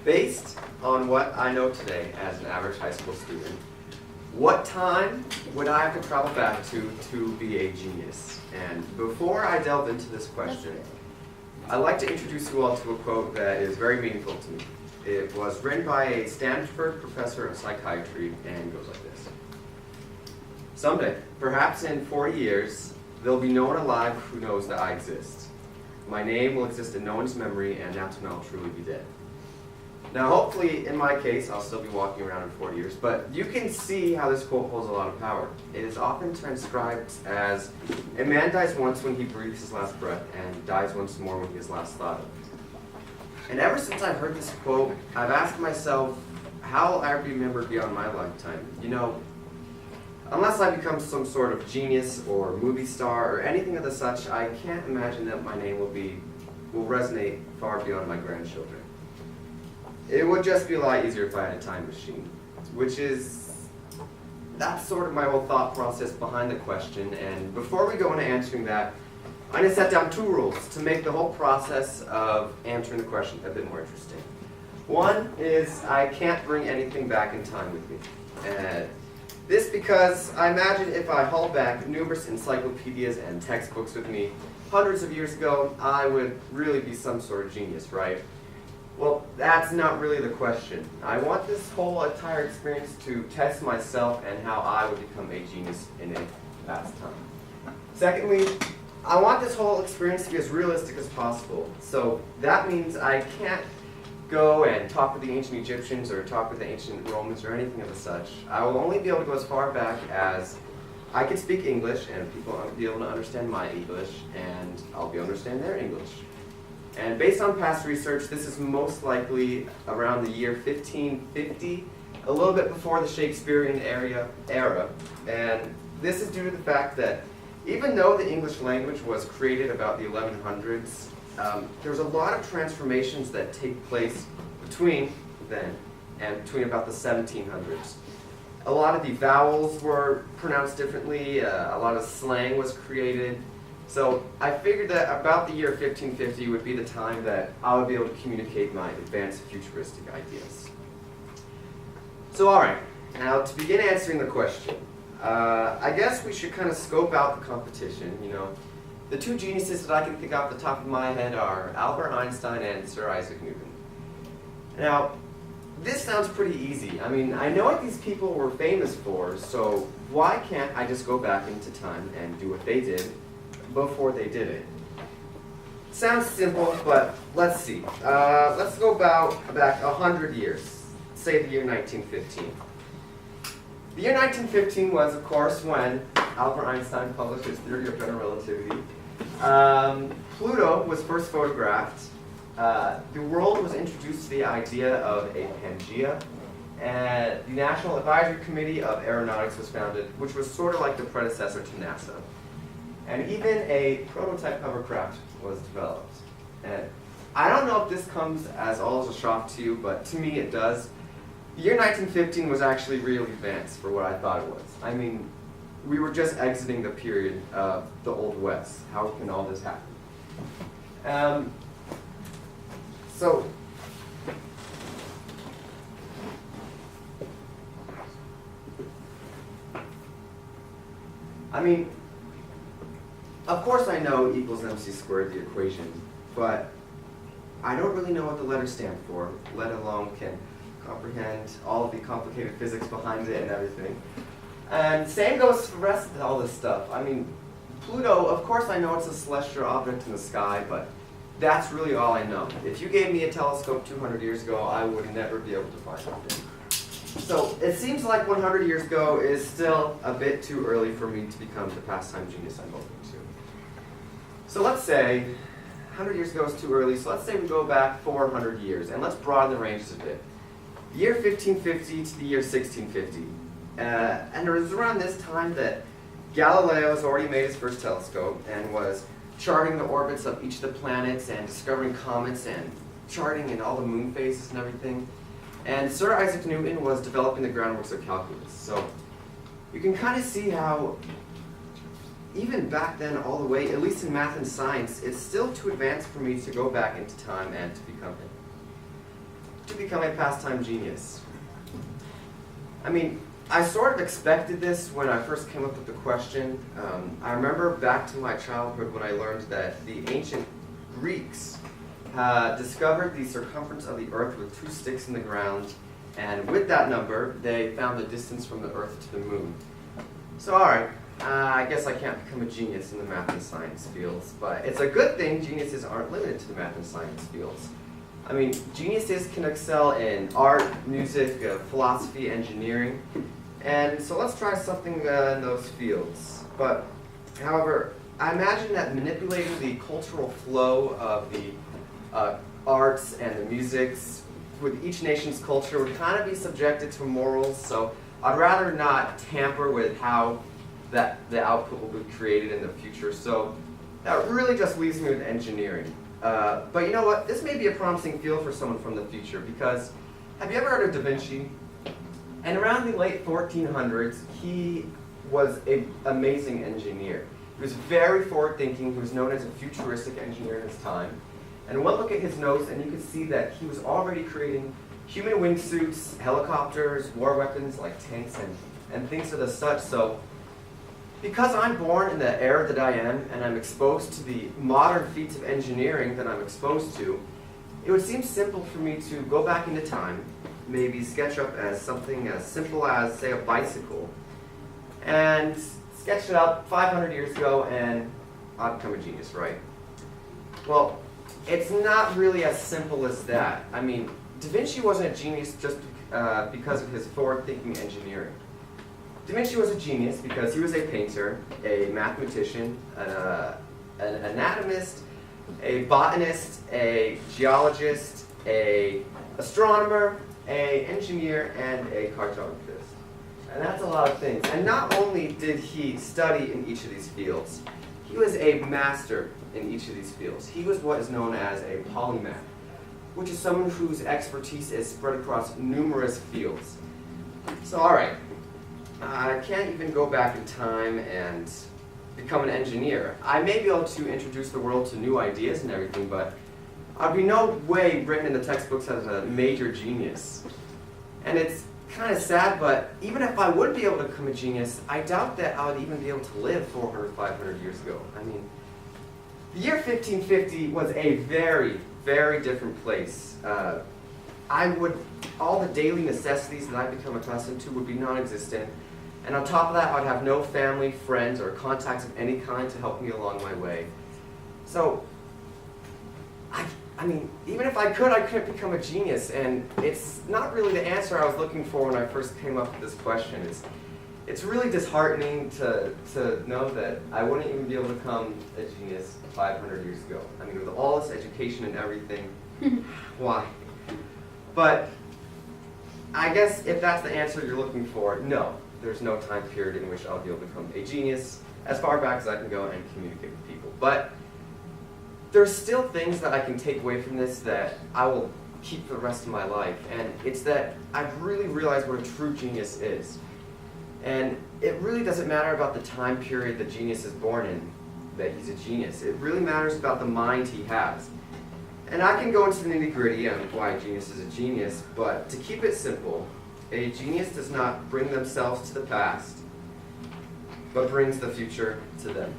Based on what I know today as an average high school student, what time would I have to travel back to be a genius? And before I delve into this question, I'd like to introduce you all to a quote that is very meaningful to me. It was written by a Stanford professor of psychiatry and goes like this. Someday, perhaps in 40 years, there'll be no one alive who knows that I exist. My name will exist in no one's memory, and that's when I'll truly be dead. Now, hopefully, in my case, I'll still be walking around in 40 years, but you can see how this quote holds a lot of power. It is often transcribed as, a man dies once when he breathes his last breath, and dies once more when he is last thought of. And ever since I heard this quote, I've asked myself, how will I be remembered beyond my lifetime? You know, unless I become some sort of genius or movie star or anything of the such, I can't imagine that my name will resonate far beyond my grandchildren. It would just be a lot easier if I had a time machine, that's sort of my whole thought process behind the question. And before we go into answering that, I'm going to set down 2 rules to make the whole process of answering the question a bit more interesting. One is I can't bring anything back in time with me. This because I imagine if I haul back numerous encyclopedias and textbooks with me hundreds of years ago, I would really be some sort of genius, right? Well, that's not really the question. I want this whole entire experience to test myself and how I would become a genius in a past time. Secondly, I want this whole experience to be as realistic as possible. So that means I can't go and talk with the ancient Egyptians or talk with the ancient Romans or anything of the such. I will only be able to go as far back as I can speak English and people will be able to understand my English and I'll be able to understand their English. And based on past research, this is most likely around the year 1550, a little bit before the Shakespearean era. And this is due to the fact that even though the English language was created about the 1100s, there's a lot of transformations that take place between then and between about the 1700s. A lot of the vowels were pronounced differently, a lot of slang was created. So I figured that about the year 1550 would be the time that I would be able to communicate my advanced futuristic ideas. So alright, now to begin answering the question, I guess we should kind of scope out the competition. You know, the 2 geniuses that I can think off the top of my head are Albert Einstein and Sir Isaac Newton. Now, this sounds pretty easy. I mean, I know what these people were famous for, so why can't I just go back into time and do what they did before they did it? Sounds simple, but let's see. Let's go back 100 years, say the year 1915. The year 1915 was, of course, when Albert Einstein published his theory of general relativity. Pluto was first photographed. The world was introduced to the idea of a Pangea. And the National Advisory Committee of Aeronautics was founded, which was sort of like the predecessor to NASA. And even a prototype hovercraft was developed. And I don't know if this comes as all as a shock to you, but to me it does. The year 1915 was actually really advanced for what I thought it was. I mean, we were just exiting the period of the Old West. How can all this happen? I mean, of course I know E equals MC squared, the equation, but I don't really know what the letters stand for, let alone can comprehend all of the complicated physics behind it and everything. And same goes for the rest of all this stuff. I mean, Pluto, of course I know it's a celestial object in the sky, but that's really all I know. If you gave me a telescope 200 years ago, I would never be able to find something. So it seems like 100 years ago is still a bit too early for me to become the pastime genius I'm hoping to. So let's say 100 years ago is too early, so let's say we go back 400 years, and let's broaden the ranges a bit. The year 1550 to the year 1650. And it was around this time that Galileo has already made his first telescope and was charting the orbits of each of the planets and discovering comets and charting in all the moon phases and everything. And Sir Isaac Newton was developing the groundworks of calculus. So you can kind of see how even back then all the way, at least in math and science, it's still too advanced for me to go back into time and to become him. to become a pastime genius? I mean, I sort of expected this when I first came up with the question. I remember back to my childhood when I learned that the ancient Greeks discovered the circumference of the earth with 2 sticks in the ground, and with that number, they found the distance from the earth to the moon. So alright, I guess I can't become a genius in the math and science fields, but it's a good thing geniuses aren't limited to the math and science fields. I mean, geniuses can excel in art, music, philosophy, engineering, and so let's try something in those fields. But, however, I imagine that manipulating the cultural flow of the arts and the musics with each nation's culture would kind of be subjected to morals, so I'd rather not tamper with how the output will be created in the future. So that really just leaves me with engineering. But you know what? This may be a promising field for someone from the future, because have you ever heard of Da Vinci? And around the late 1400s, he was an amazing engineer. He was very forward-thinking. He was known as a futuristic engineer in his time. And one look at his notes, and you could see that he was already creating human wingsuits, helicopters, war weapons like tanks and things of the such. So because I'm born in the era that I am, and I'm exposed to the modern feats of engineering that I'm exposed to, it would seem simple for me to go back into time, maybe sketch up as something as simple as, say, a bicycle, and sketch it up 500 years ago, and I'd become a genius, right? Well, it's not really as simple as that. I mean, Da Vinci wasn't a genius just because of his forward-thinking engineering. Da Vinci was a genius because he was a painter, a mathematician, an anatomist, a botanist, a geologist, an astronomer, an engineer, and a cartographist. And that's a lot of things. And not only did he study in each of these fields, he was a master in each of these fields. He was what is known as a polymath, which is someone whose expertise is spread across numerous fields. So, all right. I can't even go back in time and become an engineer. I may be able to introduce the world to new ideas and everything, but I'd be no way written in the textbooks as a major genius. And it's kind of sad, but even if I would be able to become a genius, I doubt that I would even be able to live 400, 500 years ago. I mean, the year 1550 was a very, very different place. All the daily necessities that I've become accustomed to would be non-existent. And on top of that, I'd have no family, friends, or contacts of any kind to help me along my way. So, I mean, even if I couldn't become a genius. And it's not really the answer I was looking for when I first came up with this question. It's really disheartening to know that I wouldn't even be able to become a genius 500 years ago. I mean, with all this education and everything, why? But I guess if that's the answer you're looking for, no. There's no time period in which I'll be able to become a genius as far back as I can go and communicate with people. But there's still things that I can take away from this that I will keep for the rest of my life. And it's that I've really realized what a true genius is. And it really doesn't matter about the time period the genius is born in, that he's a genius. It really matters about the mind he has. And I can go into the nitty-gritty on why a genius is a genius, but to keep it simple, a genius does not bring themselves to the past, but brings the future to them.